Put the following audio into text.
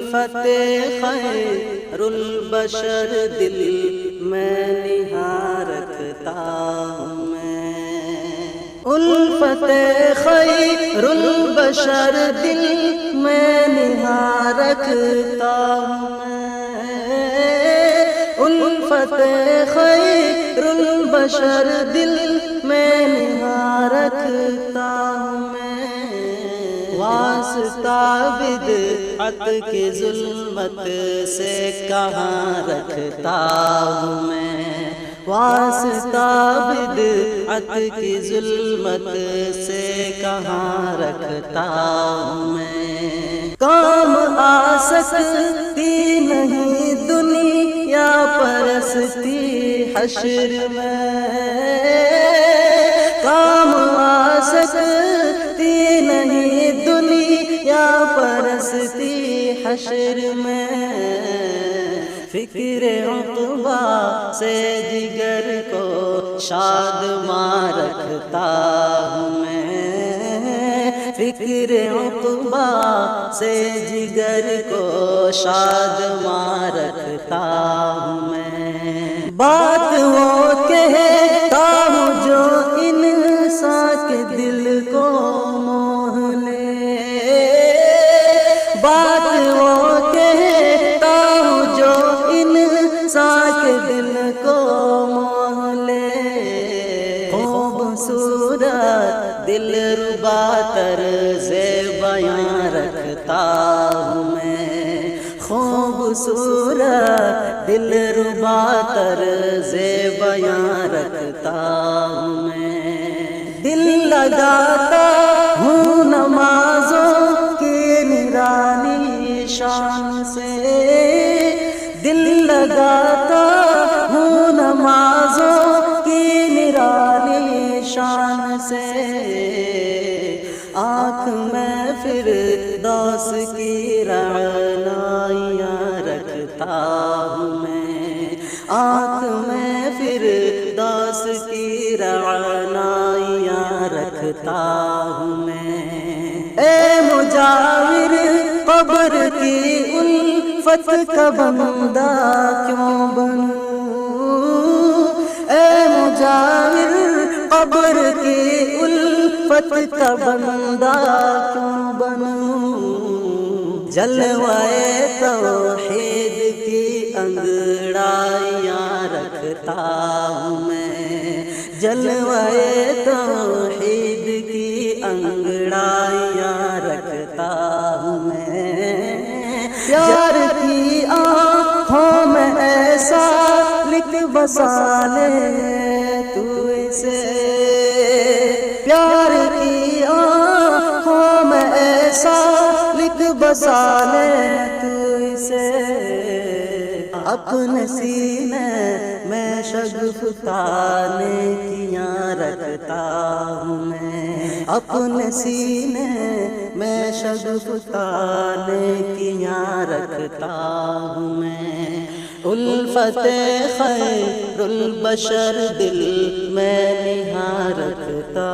الفت خیر البشر دل میں نہاں رکھتا ہوں میں، الفت خیر البشر دل میں نہاں رکھتا ہوں میں، الفت خیر البشر دل میں نہاں رکھتا ہوں میں، واسطہ بدعت کی ظلمت سے کہاں رکھتا ہوں میں، واسطہ بدعت کی ظلمت سے کہاں رکھتا ہوں میں، کام آ سکتی نہیں دنیا پرستی حشر میں، کام آ سکتی نہیں دنیا پرستی حشر میں، فکر عقبیٰ سے جگر کو شادماں رکھتا ہوں میں، فکر عقبیٰ سے جگر کو شادماں رکھتا ہوں میں، بات وہ کہتا ہوں جو انسان کے دل کو موہ لے، بات وہ کہتا ہوں جو انسان کے دل کو موہ لے، خوبصورت دل ربا طرز بیاں رکھتا ہوں میں، خوبصورت دل ربا طرز بیاں رکھتا ہوں میں، دل لگاتا ہوں نمازوں کی نرانی شان سے، دل لگاتا ہوں نمازوں کی نرانی شان سے، آنکھ میں فردوس کی رعنائیاں رکھتا ہوں میں، آنکھ میں فردوس کی رعنائیاں رکھتا ہوں میں، اے مجاور قبر کی الفت کا بندہ کیوں بنوں، اے مجاور قبر کی الفت کا بندہ کیوں بنوں، جلوائے توحید کی انگڑائیاں رکھتا ہوں میں، جلوائے توحید کی انگڑائیاں رکھتا ہوں میں، پیار کی آنکھوں میں ایسا لکھ بسا لے تو اسے، پیار کی آنکھوں میں ایسا لکھ بسا لے تو اسے، اپنے سینے میں شگفتہ نیکیاں رکھتا ہوں میں، اپنے سینے میں شگفتہ نیکیاں رکھتا ہوں میں، الفت خیر البشر دل میں نہاں رکھتا